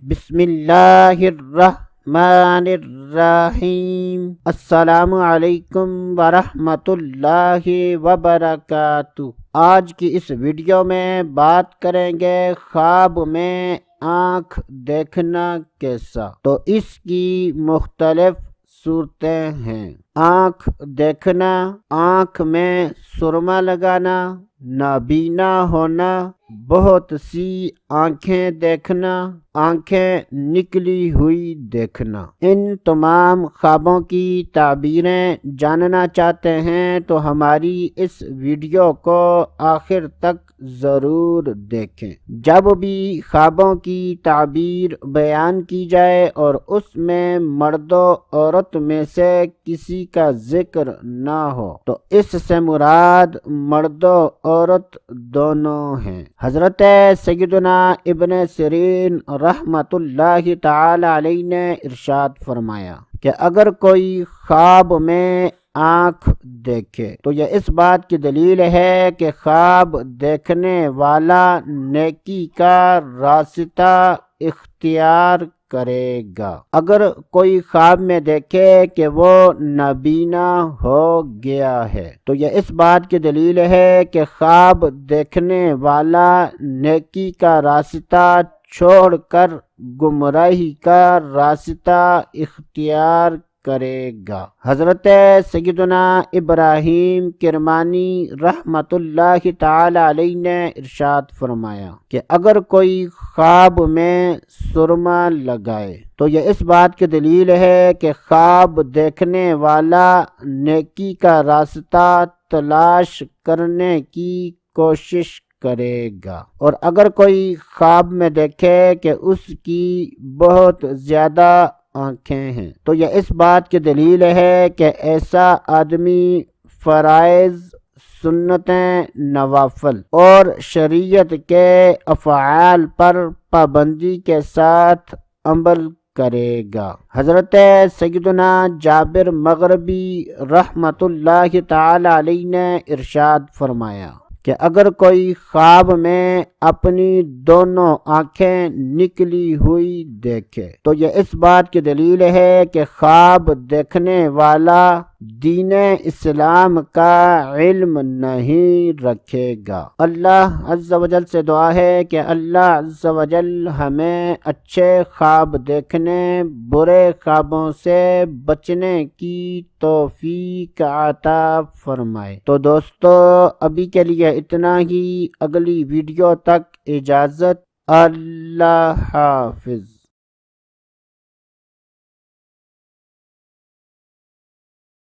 بسم اللہ الرحمن الرحیم۔ السلام علیکم ورحمۃ اللہ وبرکاتہ۔ آج کی اس ویڈیو میں بات کریں گے خواب میں آنکھ دیکھنا کیسا۔ تو اس کی مختلف صورتیں ہیں۔ آنکھ دیکھنا، آنکھ میں سرما لگانا، نابینا ہونا، بہت سی آنکھیں دیکھنا، آنکھیں نکلی ہوئی دیکھنا۔ ان تمام خوابوں کی تعبیریں جاننا چاہتے ہیں تو ہماری اس ویڈیو کو آخر تک ضرور دیکھیں۔ جب بھی خوابوں کی تعبیر بیان کی جائے اور اس میں مرد و عورت میں سے کسی کا ذکر نہ ہو تو اس سے مراد مرد و عورت دونوں ہیں۔ حضرت سیدنا ابن سیرین رحمۃ اللہ تعالی علیہ نے ارشاد فرمایا کہ اگر کوئی خواب میں آنکھ دیکھے تو یہ اس بات کی دلیل ہے کہ خواب دیکھنے والا نیکی کا راستہ اختیار کرے گا۔ اگر کوئی خواب میں دیکھے کہ وہ نابینا ہو گیا ہے تو یہ اس بات کی دلیل ہے کہ خواب دیکھنے والا نیکی کا راستہ چھوڑ کر گمراہی کا راستہ اختیار کرے گا۔ حضرت سیدنا ابراہیم کرمانی رحمۃ اللہ تعالی علیہ نے ارشاد فرمایا کہ اگر کوئی خواب میں سرما لگائے تو یہ اس بات کی دلیل ہے کہ خواب دیکھنے والا نیکی کا راستہ تلاش کرنے کی کوشش کرے گا، اور اگر کوئی خواب میں دیکھے کہ اس کی بہت زیادہ آنکھیں ہیں تو یہ اس بات کی دلیل ہے کہ ایسا آدمی فرائض، سنتیں، نوافل اور شریعت کے افعال پر پابندی کے ساتھ عمل کرے گا۔ حضرت سیدنا جابر مغربی رحمۃ اللہ تعالی علیہ نے ارشاد فرمایا کہ اگر کوئی خواب میں اپنی دونوں آنکھیں نکلی ہوئی دیکھے تو یہ اس بات کی دلیل ہے کہ خواب دیکھنے والا دین اسلام کا علم نہیں رکھے گا۔ اللہ عز و جل سے دعا ہے کہ اللہ عز و جل ہمیں اچھے خواب دیکھنے، برے خوابوں سے بچنے کی توفیق عطا فرمائے۔ تو دوستو ابھی کے لیے اتنا ہی، اگلی ویڈیو تک اجازت، اللہ حافظ۔